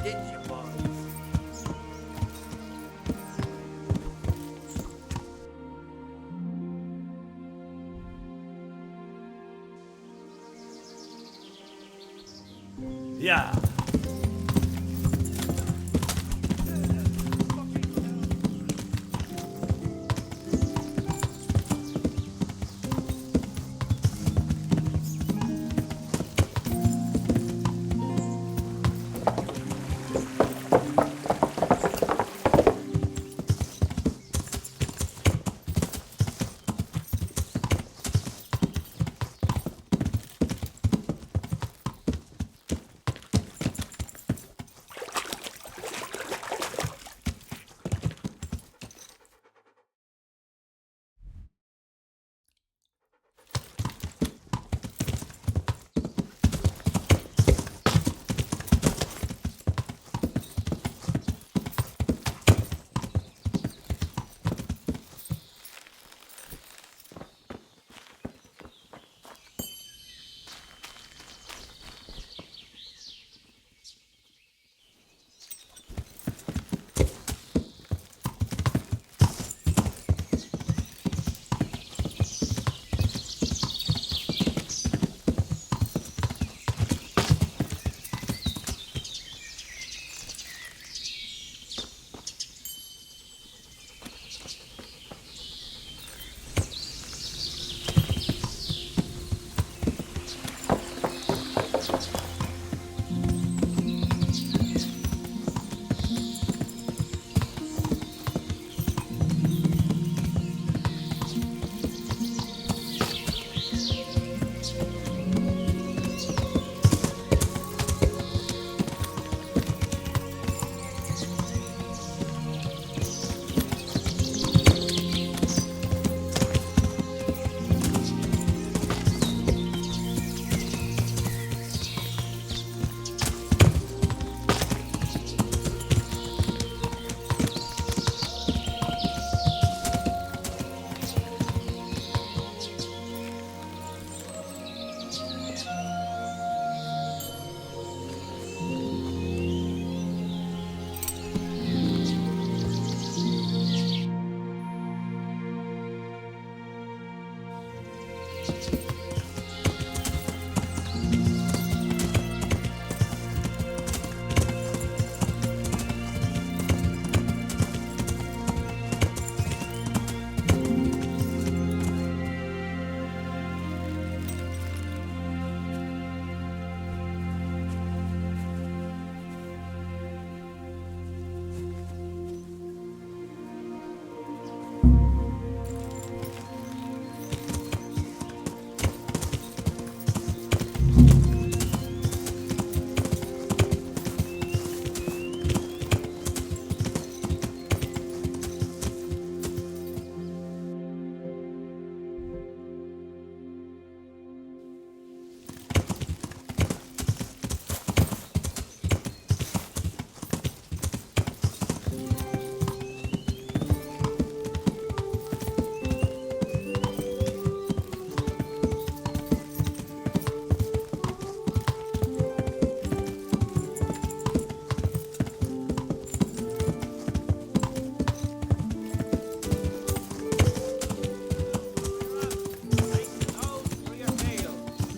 Did you, boy? Yeah.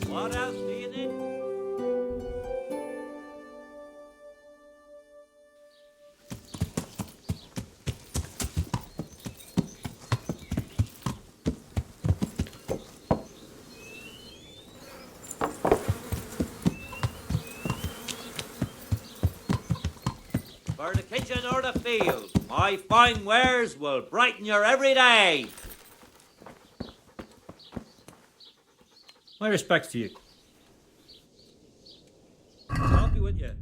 What else do you need? For the kitchen or the field, my fine wares will brighten your every day. My respects to you. I'll be with you.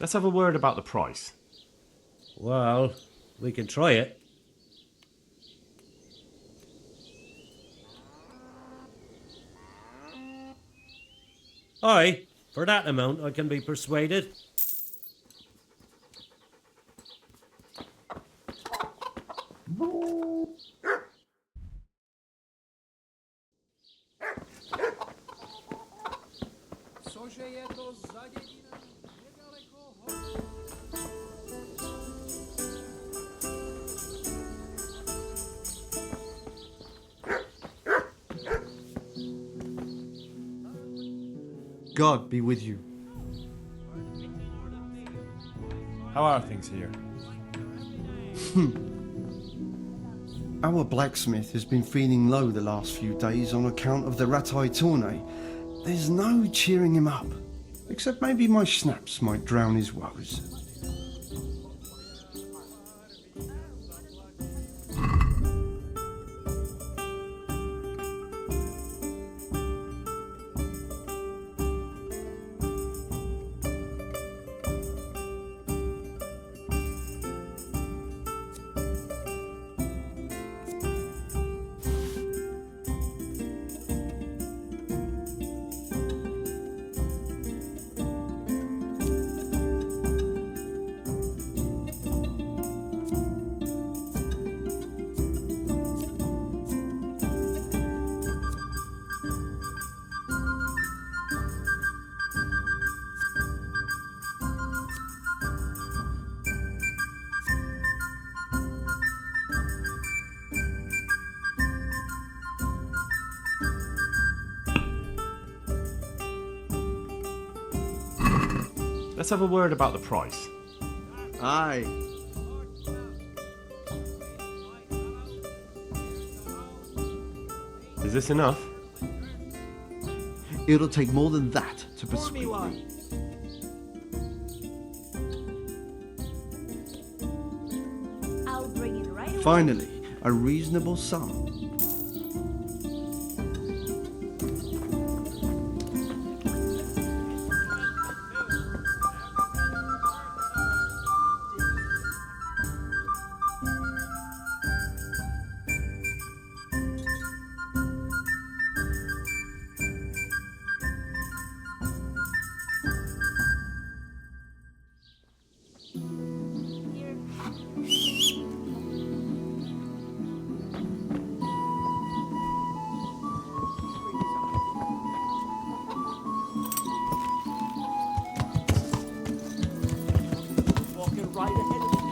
Let's have a word about the price. Well, we can try it. Aye, for that amount I can be persuaded. God be with you. How are things here? Our blacksmith has been feeling low the last few days on account of the Ratai tourney. There's no cheering him up, except maybe my snaps might drown his woes. Let's have a word about the price. Aye. Is this enough? It'll take more than that to persuade me. I'll bring it right away. Finally, a reasonable sum. Walking right ahead of me.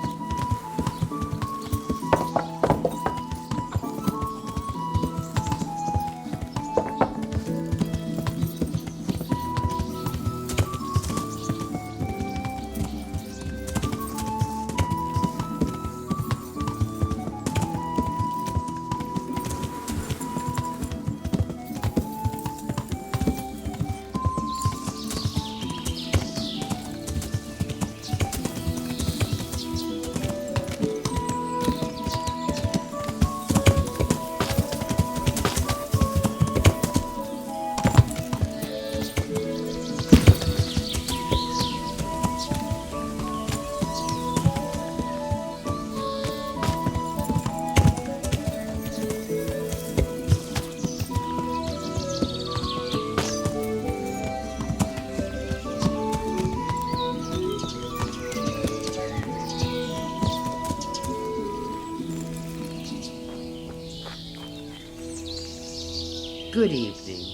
Good evening.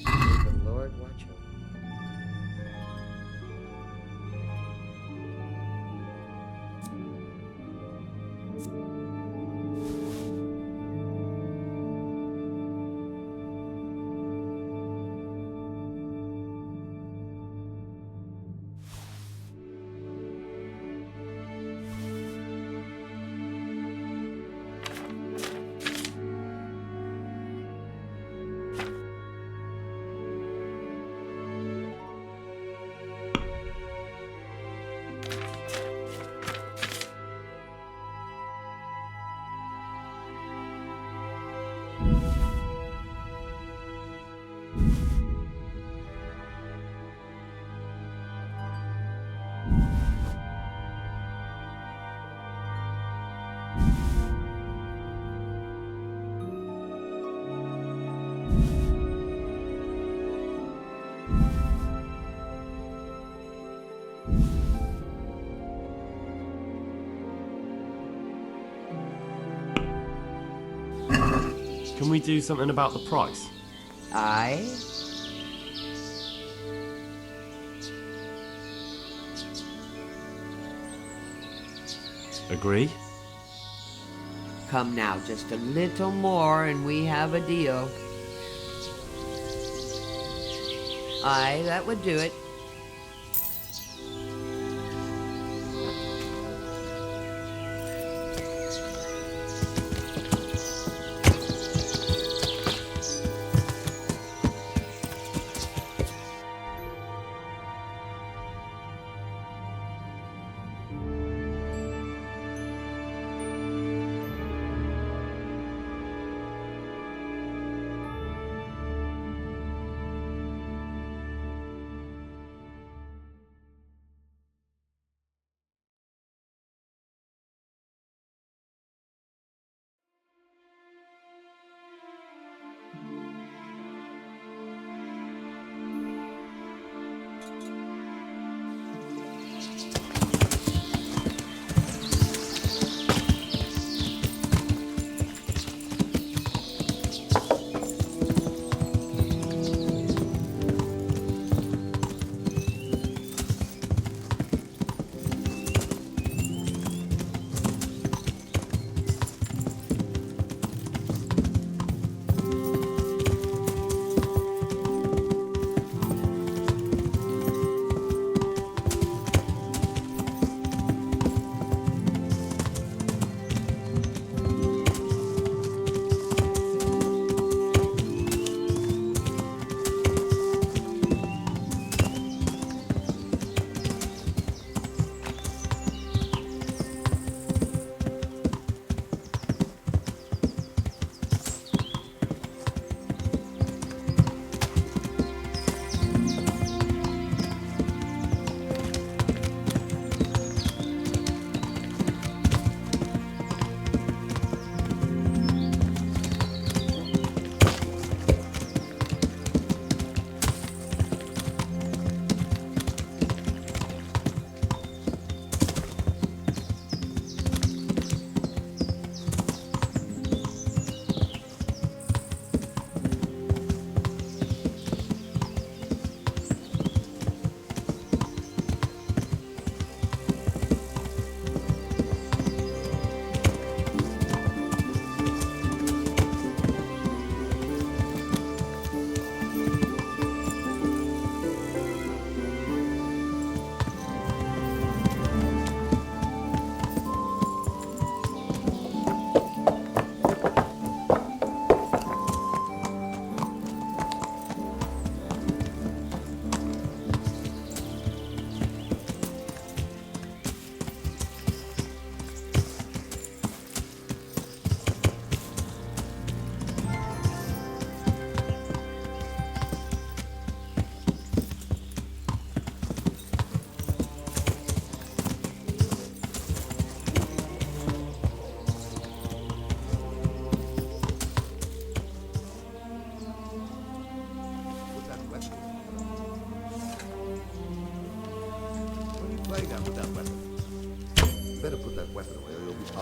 May the Lord watch over. Can we do something about the price? Aye? Agree? Come now, just a little more and we have a deal. Aye, that would do it.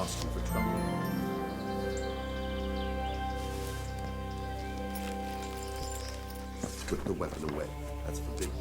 asked you for trouble. Put the weapon away. That's forbidden.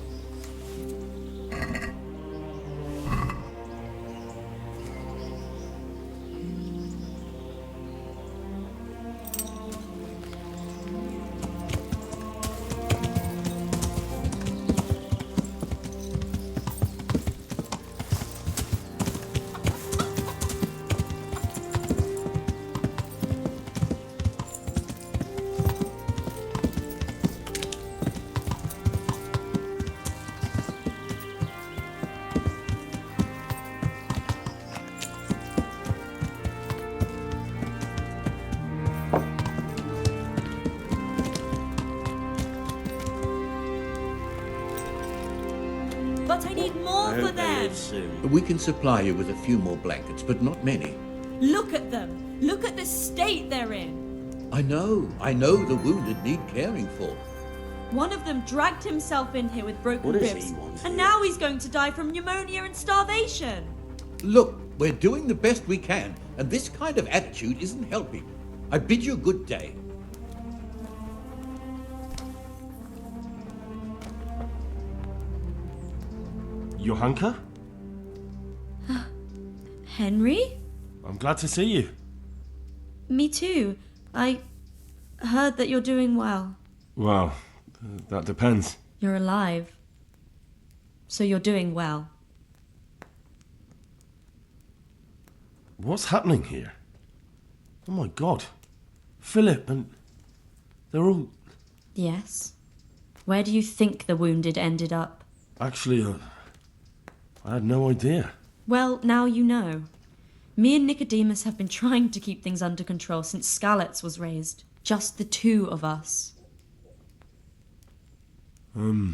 But I need more for them. Soon. We can supply you with a few more blankets, but not many. Look at them. Look at the state they're in. I know the wounded need caring for. One of them dragged himself in here with broken What does ribs, he want and here? now he's going to die from pneumonia and starvation. Look, we're doing the best we can, and this kind of attitude isn't helping. I bid you good day. Johanka? Henry? I'm glad to see you. Me too. I heard that you're doing well. Well, that depends. You're alive. So you're doing well. What's happening here? Oh my god. Philip and... they're all... Yes. Where do you think the wounded ended up? Actually, I had no idea. Well, now you know. Me and Nicodemus have been trying to keep things under control since Skalitz was raised. Just the two of us. So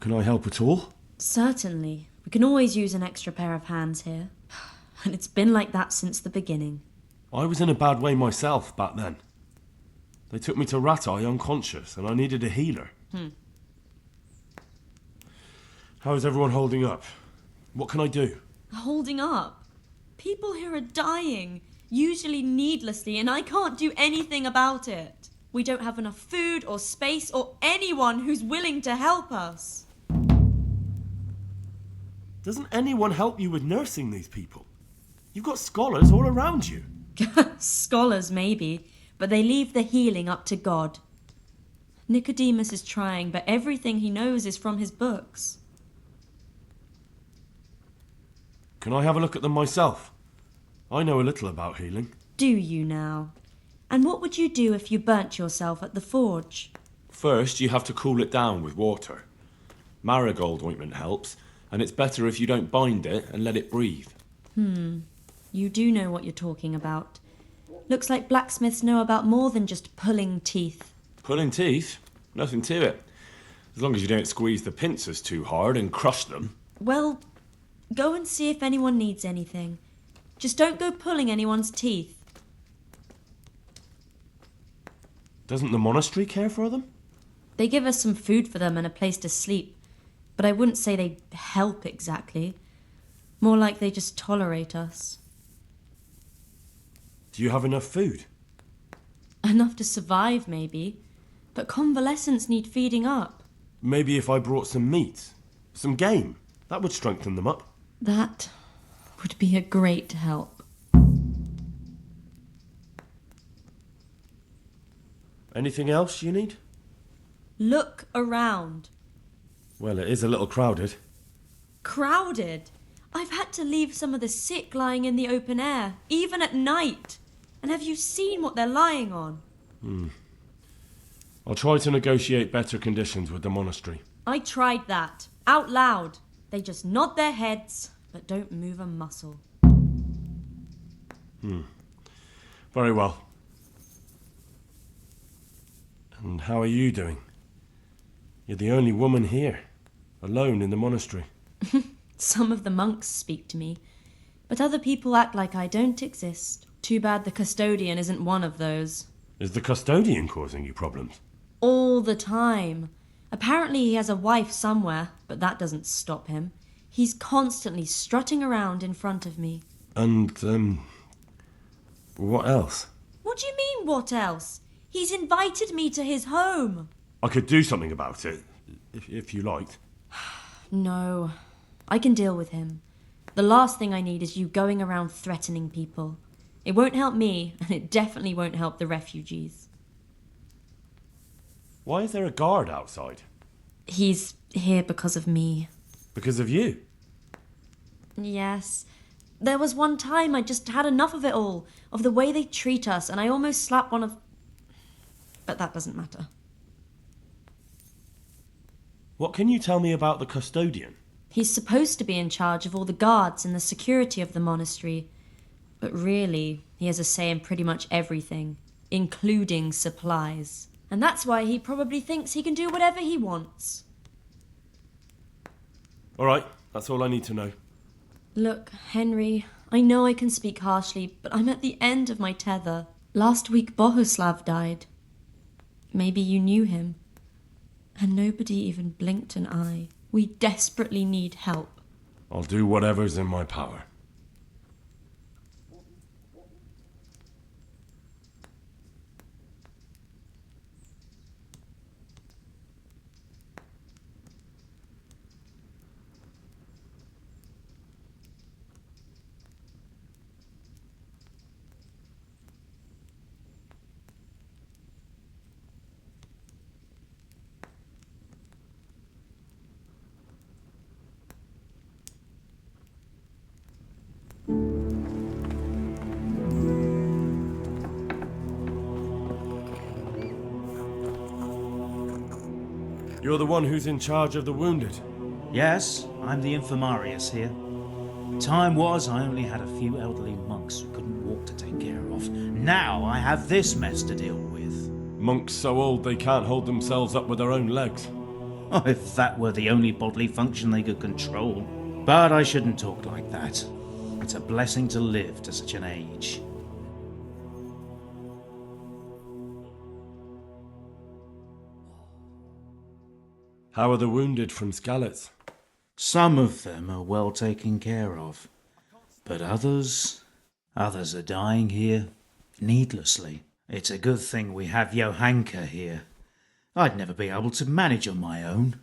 can I help at all? Certainly. We can always use an extra pair of hands here. And it's been like that since the beginning. I was in a bad way myself back then. They took me to Ratai unconscious, and I needed a healer. How is everyone holding up? What can I do? Holding up. People here are dying, usually needlessly, and I can't do anything about it. We don't have enough food or space or anyone who's willing to help us. Doesn't anyone help you with nursing these people? You've got scholars all around you. Scholars, maybe, but they leave the healing up to God. Nicodemus is trying, but everything he knows is from his books. Can I have a look at them myself? I know a little about healing. Do you now? And what would you do if you burnt yourself at the forge? First, you have to cool it down with water. Marigold ointment helps, and it's better if you don't bind it and let it breathe. You do know what you're talking about. Looks like blacksmiths know about more than just pulling teeth. Pulling teeth? Nothing to it. As long as you don't squeeze the pincers too hard and crush them. Well, go and see if anyone needs anything. Just don't go pulling anyone's teeth. Doesn't the monastery care for them? They give us some food for them and a place to sleep, but I wouldn't say they help exactly. More like they just tolerate us. Do you have enough food? Enough to survive, maybe, but convalescents need feeding up. Maybe if I brought some meat, some game, that would strengthen them up. That would be a great help. Anything else you need? Look around. Well, it is a little crowded. Crowded. I've had to leave some of the sick lying in the open air, even at night. And have you seen what they're lying on? I'll try to negotiate better conditions with the monastery. I tried that, out loud. They just nod their heads, but don't move a muscle. Very well. And how are you doing? You're the only woman here, alone in the monastery. Some of the monks speak to me, but other people act like I don't exist. Too bad the custodian isn't one of those. Is the custodian causing you problems? All the time. Apparently he has a wife somewhere, but that doesn't stop him. He's constantly strutting around in front of me. And, what else? What do you mean, what else? He's invited me to his home. I could do something about it, if you liked. No, I can deal with him. The last thing I need is you going around threatening people. It won't help me, and it definitely won't help the refugees. Why is there a guard outside? He's here because of me. Because of you? Yes. There was one time I just had enough of it all, of the way they treat us, and I almost slapped one of... But that doesn't matter. What can you tell me about the custodian? He's supposed to be in charge of all the guards and the security of the monastery, but really, he has a say in pretty much everything, including supplies. And that's why he probably thinks he can do whatever he wants. All right, that's all I need to know. Look, Henry, I know I can speak harshly, but I'm at the end of my tether. Last week Bohuslav died. Maybe you knew him. And nobody even blinked an eye. We desperately need help. I'll do whatever's in my power. You're the one who's in charge of the wounded. Yes, I'm the infirmarius here. Time was I only had a few elderly monks who couldn't walk to take care of. Now I have this mess to deal with. Monks so old they can't hold themselves up with their own legs. Oh, if that were the only bodily function they could control. But I shouldn't talk like that. It's a blessing to live to such an age. How are the wounded from Skalitz? Some of them are well taken care of. But others are dying here needlessly. It's a good thing we have Johanka here. I'd never be able to manage on my own.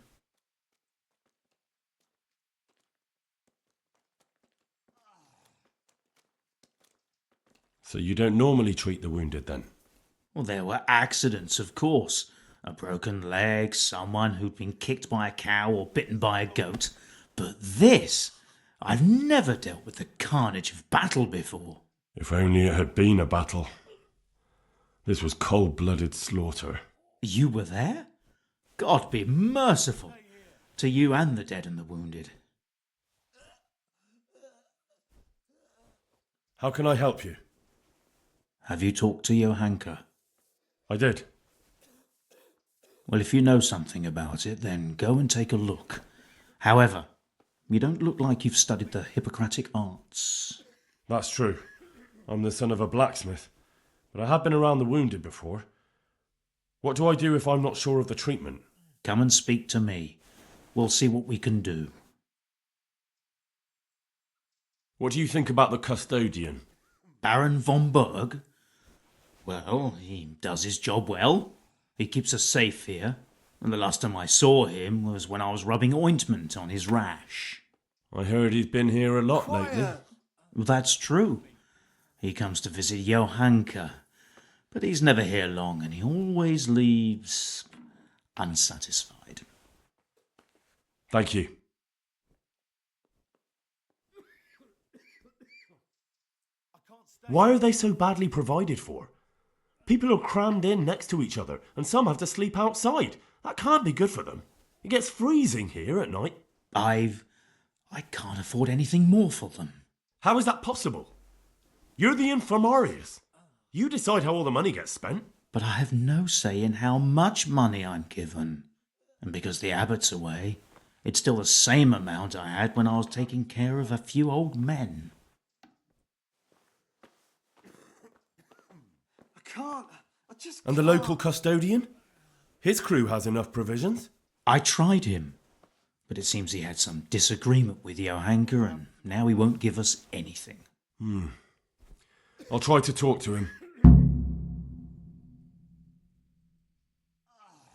So you don't normally treat the wounded then? Well, there were accidents, of course. A broken leg, someone who'd been kicked by a cow or bitten by a goat. But this, I've never dealt with the carnage of battle before. If only it had been a battle. This was cold-blooded slaughter. You were there? God be merciful to you and the dead and the wounded. How can I help you? Have you talked to Johanka? I did. Well, if you know something about it, then go and take a look. However, you don't look like you've studied the Hippocratic arts. That's true. I'm the son of a blacksmith, but I have been around the wounded before. What do I do if I'm not sure of the treatment? Come and speak to me. We'll see what we can do. What do you think about the custodian? Baron von Berg? Well, he does his job well. He keeps us safe here, and the last time I saw him was when I was rubbing ointment on his rash. I heard he's been here a lot lately. Well, that's true. He comes to visit Johanka, but he's never here long, and he always leaves unsatisfied. Thank you. Why are they so badly provided for? People are crammed in next to each other, and some have to sleep outside. That can't be good for them. It gets freezing here at night. I can't afford anything more for them. How is that possible? You're the infirmarius. You decide how all the money gets spent. But I have no say in how much money I'm given. And because the abbot's away, it's still the same amount I had when I was taking care of a few old men. And the local custodian? His crew has enough provisions. I tried him, but it seems he had some disagreement with Johanka, and now he won't give us anything. I'll try to talk to him.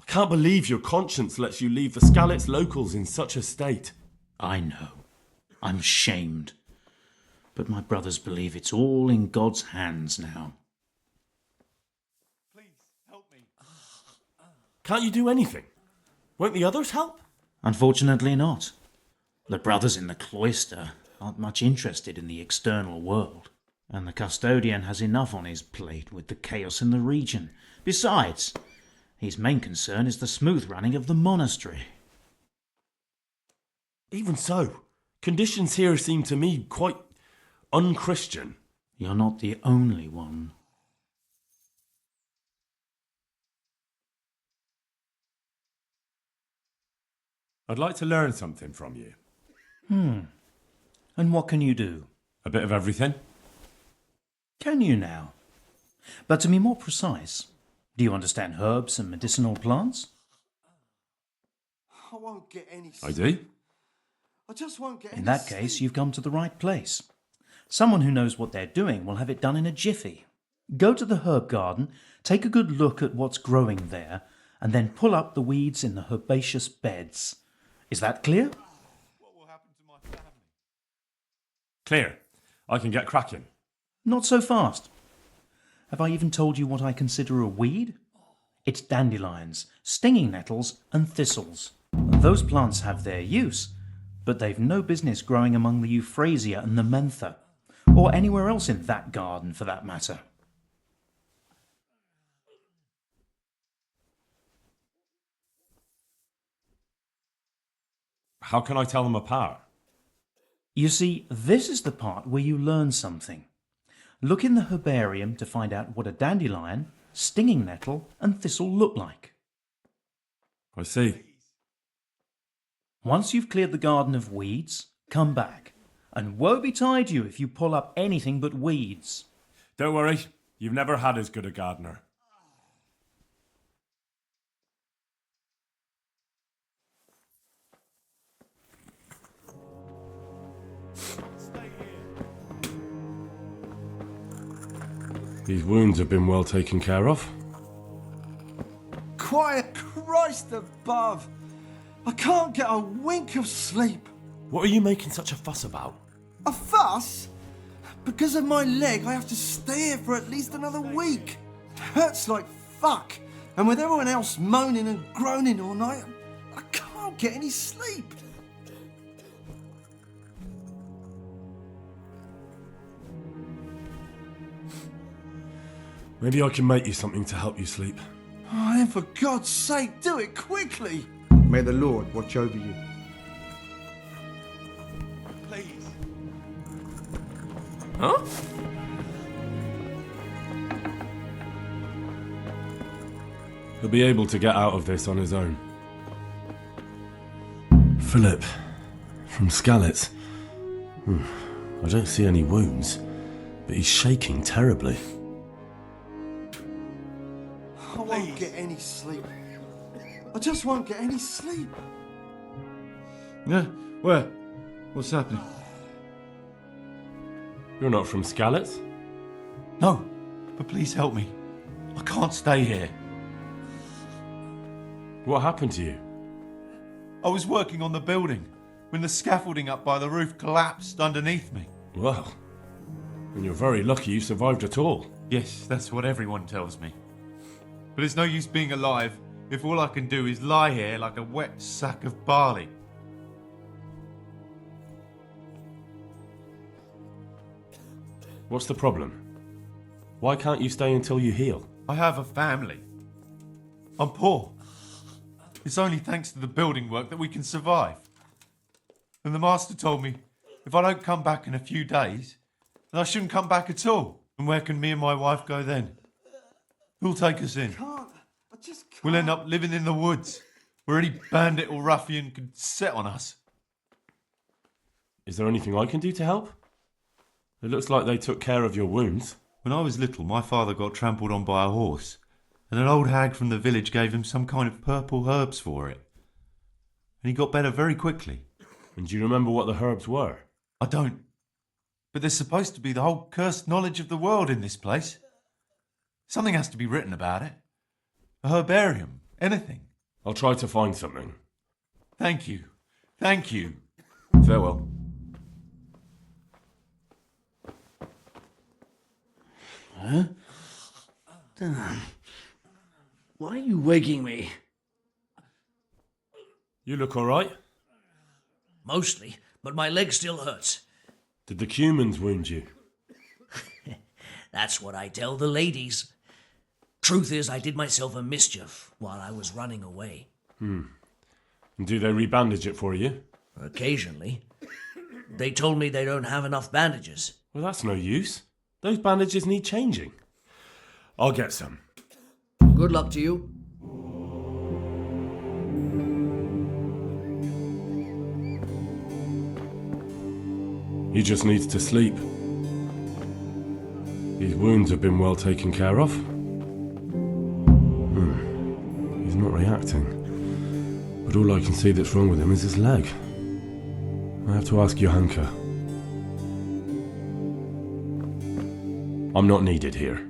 I can't believe your conscience lets you leave the Skalitz locals in such a state. I know. I'm shamed. But my brothers believe it's all in God's hands now. Please, help me. Can't you do anything? Won't the others help? Unfortunately not. The brothers in the cloister aren't much interested in the external world, and the custodian has enough on his plate with the chaos in the region. Besides, his main concern is the smooth running of the monastery. Even so, conditions here seem to me quite unchristian. You're not the only one. I'd like to learn something from you. And what can you do? A bit of everything. Can you now? But to be more precise, do you understand herbs and medicinal plants? I won't get any I sleep. do. I just won't get In any that case, sleep. you've come to the right place. Someone who knows what they're doing will have it done in a jiffy. Go to the herb garden, take a good look at what's growing there, and then pull up the weeds in the herbaceous beds. Is that clear? What will happen to my family? Clear. I can get cracking. Not so fast. Have I even told you what I consider a weed? It's dandelions, stinging nettles, and thistles. Those plants have their use, but they've no business growing among the euphrasia and the mentha, or anywhere else in that garden for that matter. How can I tell them apart? You see, this is the part where you learn something. Look in the herbarium to find out what a dandelion, stinging nettle, and thistle look like. I see. Once you've cleared the garden of weeds, come back. And woe betide you if you pull up anything but weeds. Don't worry. You've never had as good a gardener. Stay here. These wounds have been well taken care of. Quiet Christ above! I can't get a wink of sleep. What are you making such a fuss about? A fuss? Because of my leg, I have to stay here for at least another week. It hurts like fuck. And with everyone else moaning and groaning all night, I can't get any sleep. Maybe I can make you something to help you sleep. Oh, then for God's sake, do it quickly. May the Lord watch over you. Please. Huh? He'll be able to get out of this on his own. Philip, from Skalitz. I don't see any wounds, but he's shaking terribly. I won't get any sleep. I just won't get any sleep. Yeah, where? What's happening? You're not from Skalitz? No, but please help me. I can't stay here. What happened to you? I was working on the building when the scaffolding up by the roof collapsed underneath me. Well, and you're very lucky you survived at all. Yes, that's what everyone tells me. But it's no use being alive if all I can do is lie here like a wet sack of barley. What's the problem? Why can't you stay until you heal? I have a family. I'm poor. It's only thanks to the building work that we can survive. And the master told me if I don't come back in a few days, then I shouldn't come back at all. And where can me and my wife go then? Who'll take us in? I just can't. We'll end up living in the woods, where any bandit or ruffian could set on us. Is there anything I can do to help? It looks like they took care of your wounds. When I was little, my father got trampled on by a horse, and an old hag from the village gave him some kind of purple herbs for it. And he got better very quickly. And do you remember what the herbs were? I don't. but there's supposed to be the whole cursed knowledge of the world in this place. Something has to be written about it. A herbarium, anything. I'll try to find something. Thank you. Thank you. Farewell. Huh? Damn. Why are you waking me? You look alright? Mostly, but my leg still hurts. Did the humans wound you? That's what I tell the ladies. Truth is, I did myself a mischief while I was running away. And do they rebandage it for you? Occasionally. They told me they don't have enough bandages. Well, that's no use. Those bandages need changing. I'll get some. Good luck to you. He just needs to sleep. His wounds have been well taken care of. He's not reacting. But all I can see that's wrong with him is his leg. I have to ask Johanka. I'm not needed here.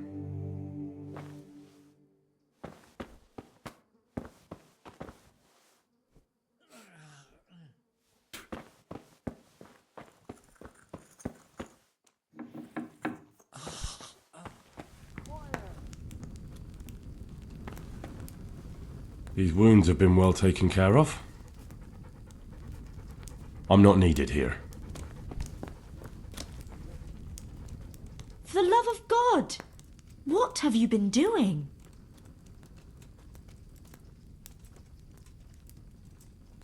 These wounds have been well taken care of. I'm not needed here. For the love of God! What have you been doing?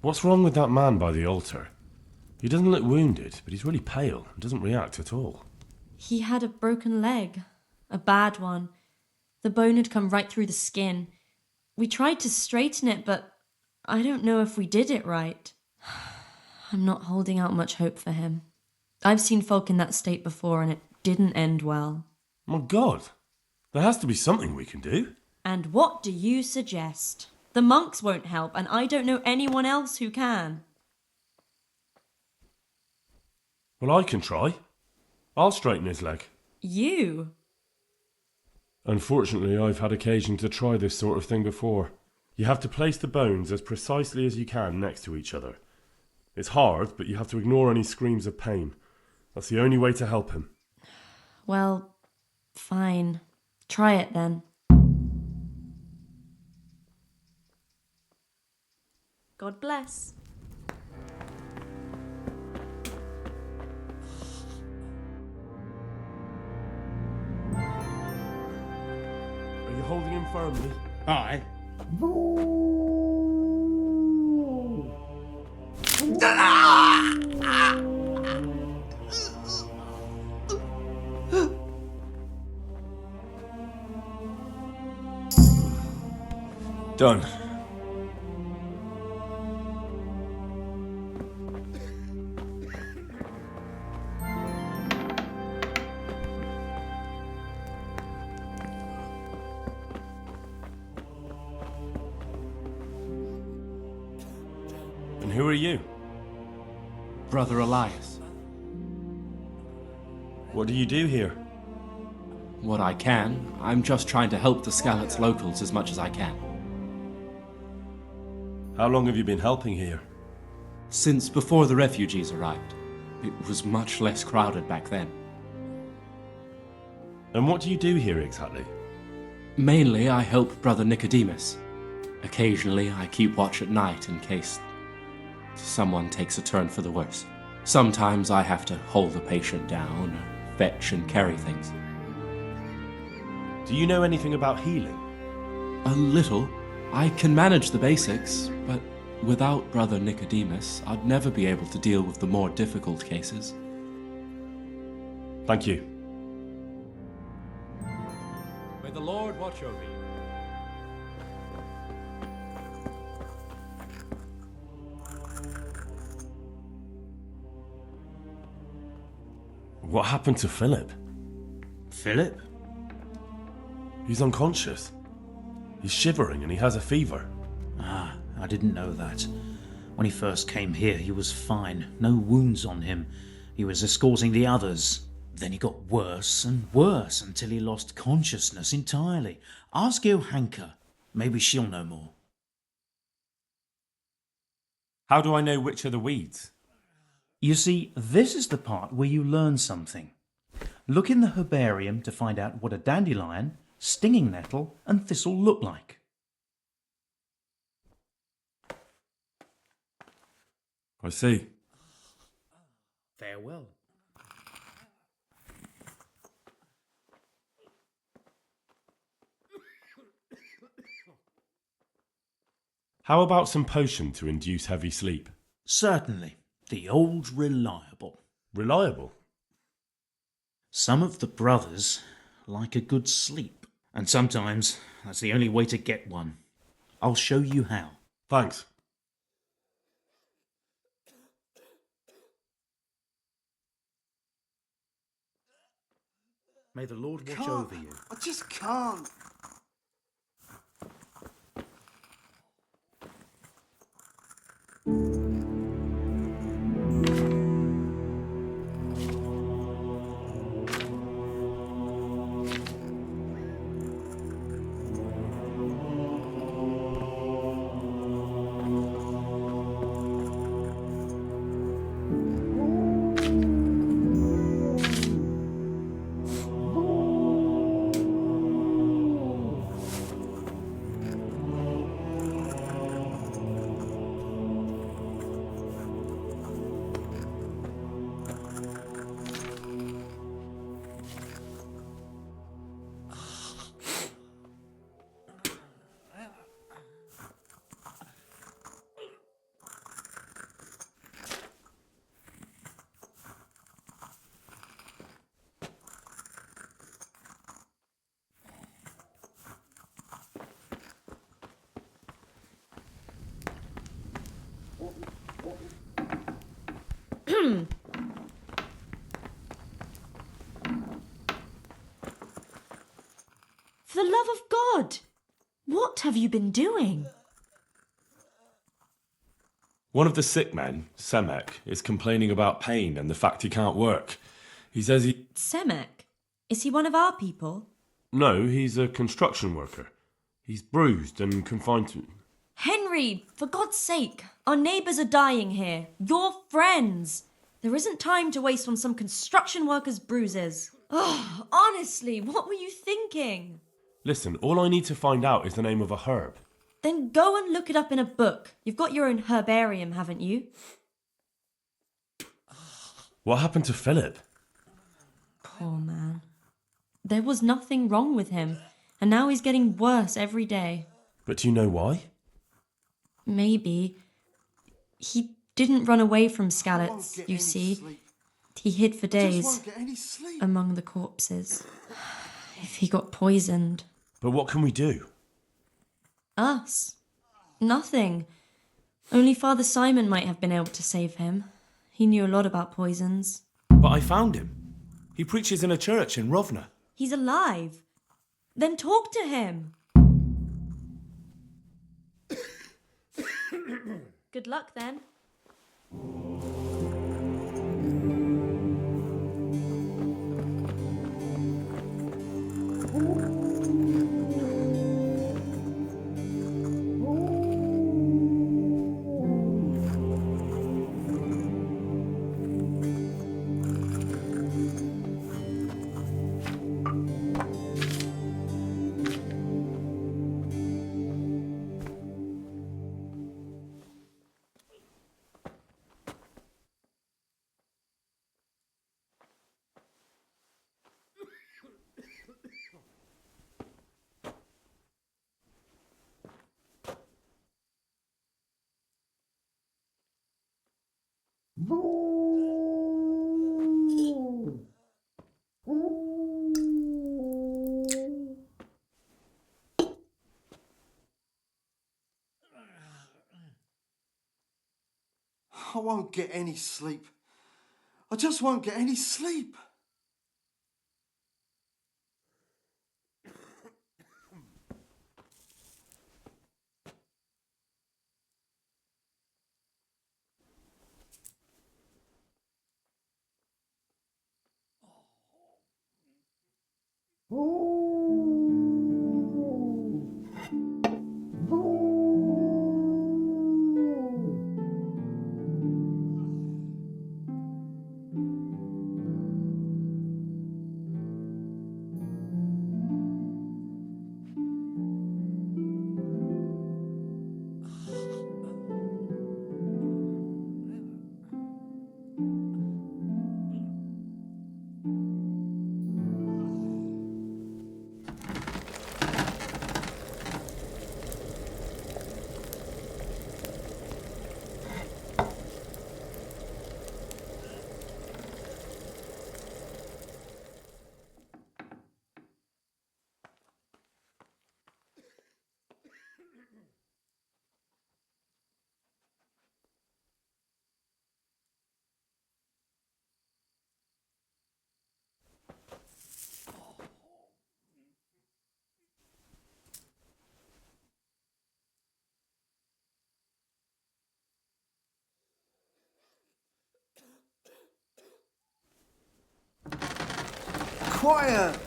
What's wrong with that man by the altar? He doesn't look wounded, but he's really pale and doesn't react at all. He had a broken leg. A bad one. The bone had come right through the skin. We tried to straighten it, but I don't know if we did it right. I'm not holding out much hope for him. I've seen folk in that state before, and it didn't end well. My God, there has to be something we can do. And what do you suggest? The monks won't help, and I don't know anyone else who can. Well, I can try. I'll straighten his leg. You? Unfortunately, I've had occasion to try this sort of thing before. You have to place the bones as precisely as you can next to each other. It's hard, but you have to ignore any screams of pain. That's the only way to help him. Well, fine. Try it then. God bless. Are you holding him firmly? Aye. Done. And who are you? Brother Elias. What do you do here? What I can. I'm just trying to help the Skalitz locals as much as I can. How long have you been helping here? Since before the refugees arrived. It was much less crowded back then. And what do you do here exactly? Mainly, I help Brother Nicodemus. Occasionally, I keep watch at night in case someone takes a turn for the worse. Sometimes I have to hold a patient down, fetch and carry things. Do you know anything about healing? A little. I can manage the basics, but without Brother Nicodemus, I'd never be able to deal with the more difficult cases. Thank you. May the Lord watch over you. What happened to Philip? Philip? He's unconscious. He's shivering and he has a fever. Ah, I didn't know that. When he first came here, he was fine. No wounds on him. He was escorting the others. Then he got worse and worse until he lost consciousness entirely. Ask Johanka. Maybe she'll know more. How do I know which are the weeds? You see, this is the part where you learn something. Look in the herbarium to find out what a dandelion, stinging nettle, and thistle look like. I see. Farewell. How about some potion to induce heavy sleep? Certainly. The old reliable. Reliable? Some of the brothers like a good sleep, and sometimes that's the only way to get one. I'll show you how. Thanks. May the Lord watch over you. I just can't. For the love of God, what have you been doing? One of the sick men, Semek, is complaining about pain and the fact he can't work. He says he... Semek? Is he one of our people? No, he's a construction worker. He's bruised and confined to... Henry, for God's sake, our neighbours are dying here. Your friends. There isn't time to waste on some construction worker's bruises. Oh, honestly, what were you thinking? Listen, all I need to find out is the name of a herb. Then go and look it up in a book. You've got your own herbarium, haven't you? What happened to Philip? Poor man. There was nothing wrong with him, and now he's getting worse every day. But do you know why? Maybe. He didn't run away from Skalitz, you see. He hid for days among the corpses. If he got poisoned. But what can we do? Us? Nothing. Only Father Simon might have been able to save him. He knew a lot about poisons. But I found him. He preaches in a church in Rovna. He's alive. Then talk to him. Good luck then. I won't get any sleep. I just won't get any sleep. Quiet!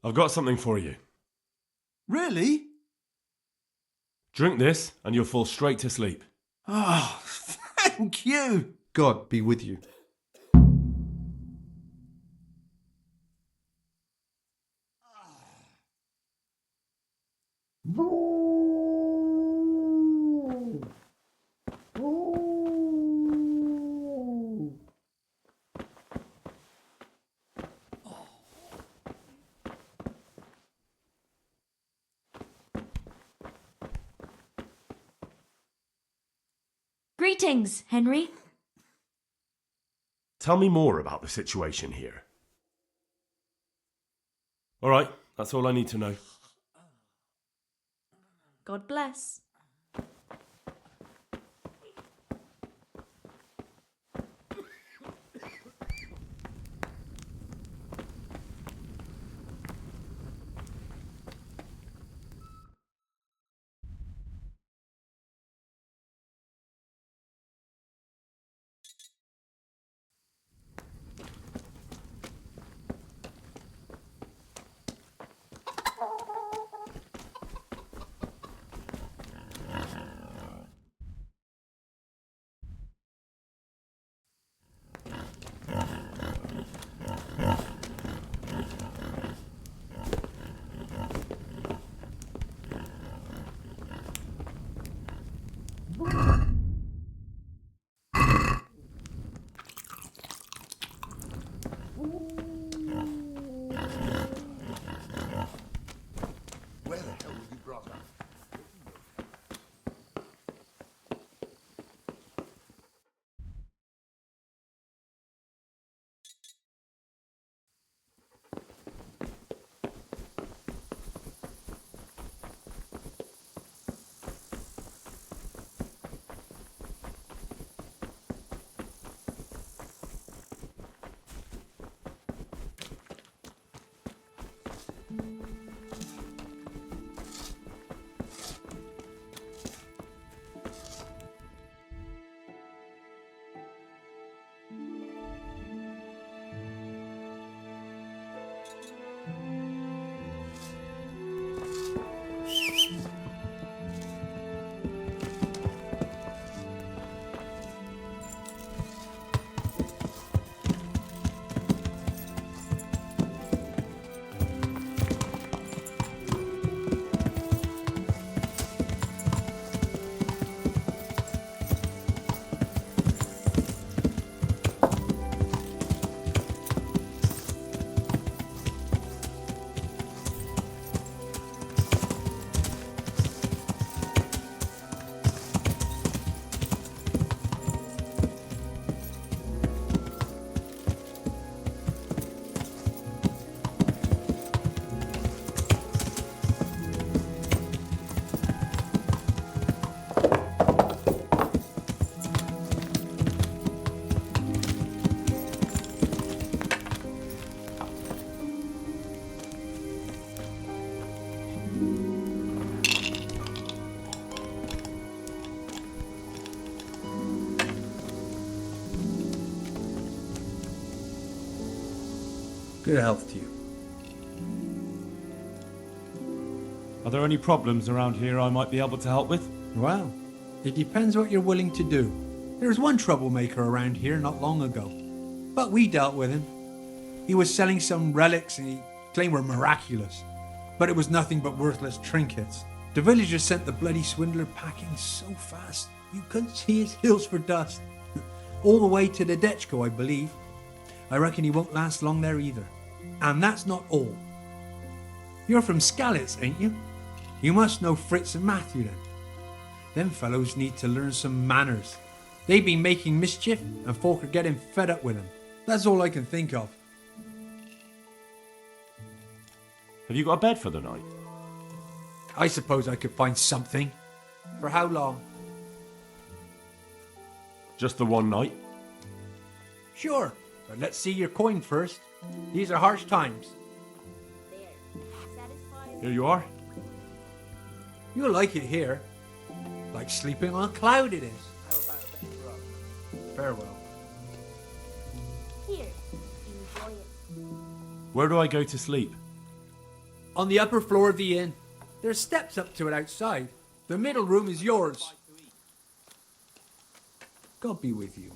I've got something for you. Really? Drink this and you'll fall straight to sleep. Oh, thank you. God be with you. Greetings, Henry. Tell me more about the situation here. All right, that's all I need to know. God bless. Good health to you. Are there any problems around here I might be able to help with? Well, it depends what you're willing to do. There was one troublemaker around here not long ago, but we dealt with him. He was selling some relics and he claimed were miraculous, but it was nothing but worthless trinkets. The villagers sent the bloody swindler packing so fast you couldn't see his heels for dust. All the way to the Dechko, I believe. I reckon he won't last long there either. And that's not all. You're from Skalitz, ain't you? You must know Fritz and Matthew then. Them fellows need to learn some manners. They've been making mischief and folk are getting fed up with them. That's all I can think of. Have you got a bed for the night? I suppose I could find something. For how long? Just the one night? Sure, but let's see your coin first. These are harsh times. Here you are. You'll like it here. Like sleeping on a cloud it is. Farewell. Here, enjoy it. Where do I go to sleep? On the upper floor of the inn. There's steps up to it outside. The middle room is yours. God be with you.